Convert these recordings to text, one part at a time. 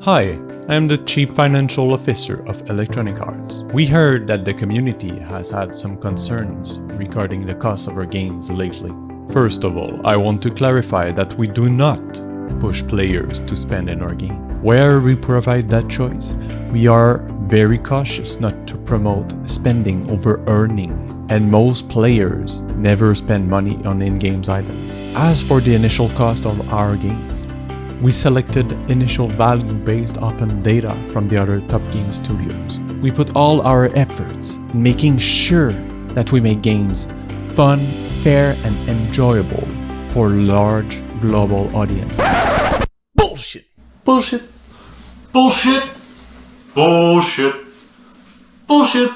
Hi, I am the Chief Financial Officer of Electronic Arts. We heard that the community has had some concerns regarding the cost of our games lately. First of all, I want to clarify that we do not push players to spend in our game. Where we provide that choice, we are very cautious not to promote spending over earning, and most players never spend money on in-game items. As for the initial cost of our games, we selected initial value based upon data from the other top game studios. We put all our efforts in making sure that we make games fun, fair, and enjoyable for large global audiences. Bullshit! Bullshit! Bullshit! Bullshit! Bullshit!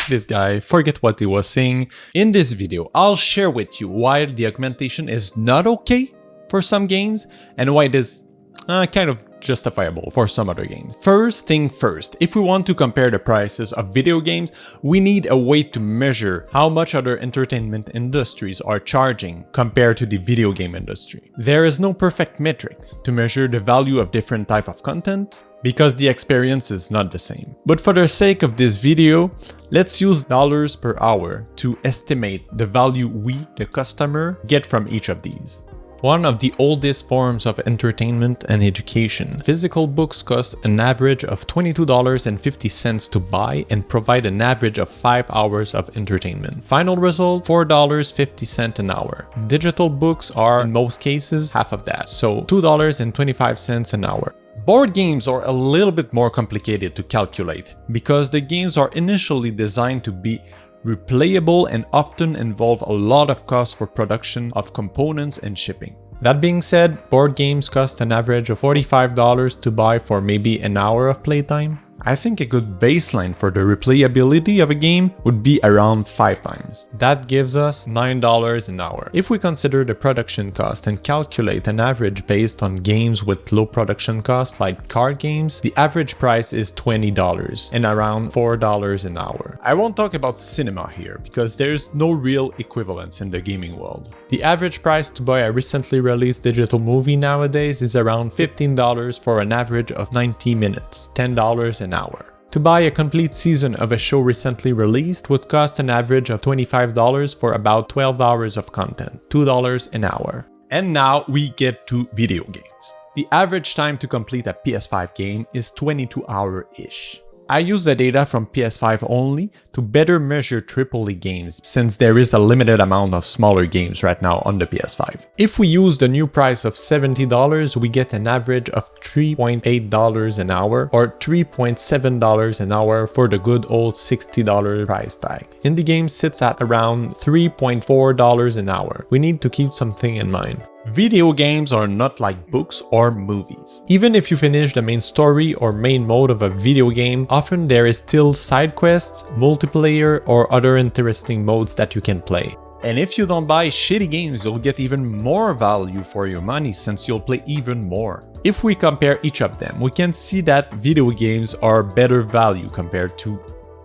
This guy, forget what he was saying. In this video, I'll share with you why the augmentation is not okay for some games and why it is kind of justifiable for some other games. First thing first, if we want to compare the prices of video games, we need a way to measure how much other entertainment industries are charging compared to the video game industry. There is no perfect metric to measure the value of different type of content because the experience is not the same. But for the sake of this video, let's use dollars per hour to estimate the value we, the customer, get from each of these. One of the oldest forms of entertainment and education, physical books cost an average of $22.50 to buy and provide an average of 5 hours of entertainment. Final result, $4.50 an hour. Digital books are, in most cases, half of that, so $2.25 an hour. Board games are a little bit more complicated to calculate because the games are initially designed to be replayable and often involve a lot of cost for production of components and shipping. That being said, board games cost an average of $45 to buy for maybe an hour of playtime. I think a good baseline for the replayability of a game would be around 5 times. That gives us $9 an hour. If we consider the production cost and calculate an average based on games with low production cost like card games, the average price is $20 and around $4 an hour. I won't talk about cinema here because there's no real equivalence in the gaming world. The average price to buy a recently released digital movie nowadays is around $15 for an average of 90 minutes, $10 an hour. To buy a complete season of a show recently released would cost an average of $25 for about 12 hours of content, $2 an hour. And now we get to video games. The average time to complete a PS5 game is 22 hours-ish. I use the data from PS5 only to better measure AAA games since there is a limited amount of smaller games right now on the PS5. If we use the new price of $70, we get an average of $3.8 an hour or $3.7 an hour for the good old $60 price tag. Indie game sits at around $3.4 an hour. We need to keep something in mind. Video games are not like books or movies. Even if you finish the main story or main mode of a video game, often there is still side quests, multiplayer, or other interesting modes that you can play. And if you don't buy shitty games, you'll get even more value for your money since you'll play even more. If we compare each of them, we can see that video games are better value compared to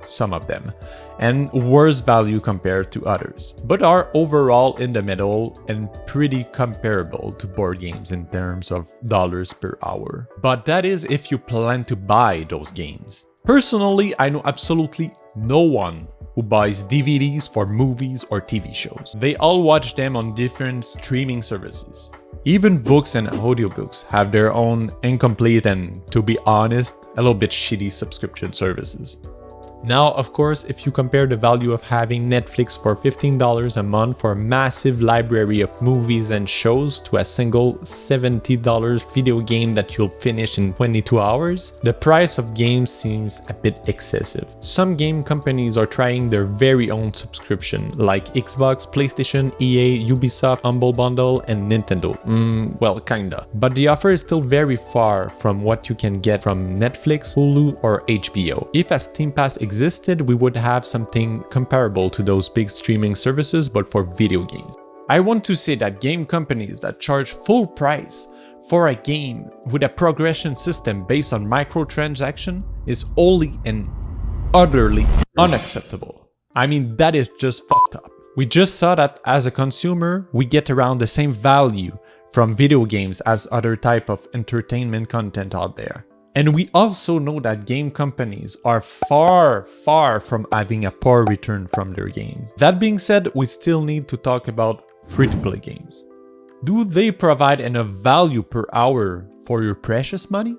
some of them, and worse value compared to others, but are overall in the middle and pretty comparable to board games in terms of dollars per hour. But that is if you plan to buy those games. Personally, I know absolutely no one who buys DVDs for movies or TV shows. They all watch them on different streaming services. Even books and audiobooks have their own incomplete and, to be honest, a little bit shitty subscription services. Now, of course, if you compare the value of having Netflix for $15 a month for a massive library of movies and shows to a single $70 video game that you'll finish in 22 hours, the price of games seems a bit excessive. Some game companies are trying their very own subscription, like Xbox, PlayStation, EA, Ubisoft, Humble Bundle, and Nintendo. Well, kinda. But the offer is still very far from what you can get from Netflix, Hulu, or HBO. If a Steam Pass existed, we would have something comparable to those big streaming services, but for video games. I want to say that game companies that charge full price for a game with a progression system based on microtransaction is wholly and utterly unacceptable. I mean, that is just fucked up. We just saw that as a consumer, we get around the same value from video games as other type of entertainment content out there. And we also know that game companies are far from having a poor return from their games. That being said, we still need to talk about free-to-play games. Do they provide enough value per hour for your precious money?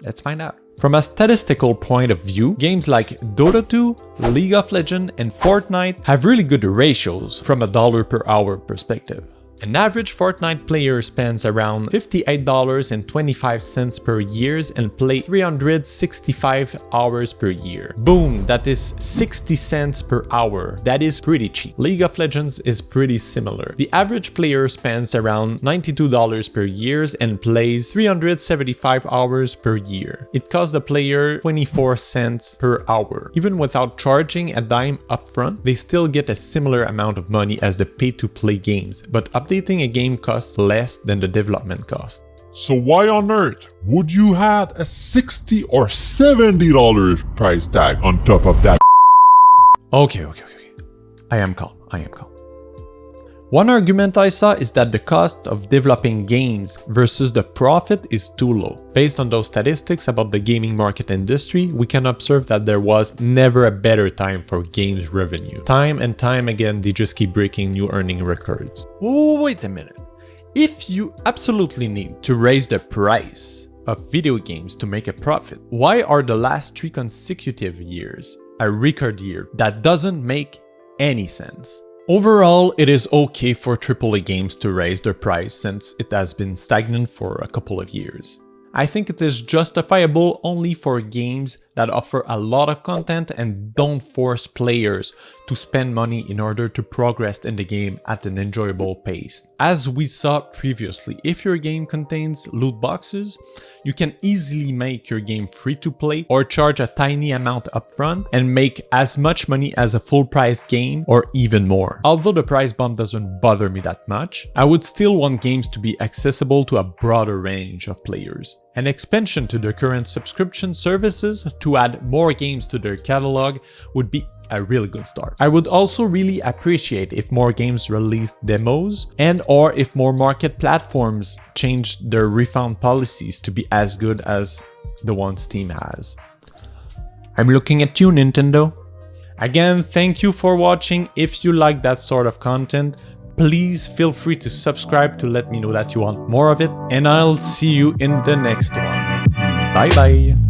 Let's find out. From a statistical point of view, games like Dota 2, League of Legends, and Fortnite have really good ratios from a dollar per hour perspective. An average Fortnite player spends around $58.25 per year and play 365 hours per year. Boom, that is 60 cents per hour. That is pretty cheap. League of Legends is pretty similar. The average player spends around $92 per year and plays 375 hours per year. It costs the player 24 cents per hour. Even without charging a dime upfront, they still get a similar amount of money as the pay-to-play games, but updating a game costs less than the development cost. So why on earth would you add a $60 or $70 price tag on top of that? Okay. I am calm. One argument I saw is that the cost of developing games versus the profit is too low. Based on those statistics about the gaming market industry, we can observe that there was never a better time for games revenue. Time and time again, they just keep breaking new earning records. Oh, wait a minute. If you absolutely need to raise the price of video games to make a profit, why are the last 3 consecutive years a record year? That doesn't make any sense. Overall, it is okay for AAA games to raise their price since it has been stagnant for a couple of years. I think it is justifiable only for games that offer a lot of content and don't force players to spend money in order to progress in the game at an enjoyable pace. As we saw previously, if your game contains loot boxes, you can easily make your game free to play or charge a tiny amount upfront and make as much money as a full-priced game or even more. Although the price bump doesn't bother me that much, I would still want games to be accessible to a broader range of players. An expansion to their current subscription services to add more games to their catalog would be a really good start. I would also really appreciate if more games released demos and or if more market platforms changed their refund policies to be as good as the one Steam has. I'm looking at you, Nintendo. Again, thank you for watching. If you like that sort of content, please feel free to subscribe to let me know that you want more of it, and I'll see you in the next one. Bye bye!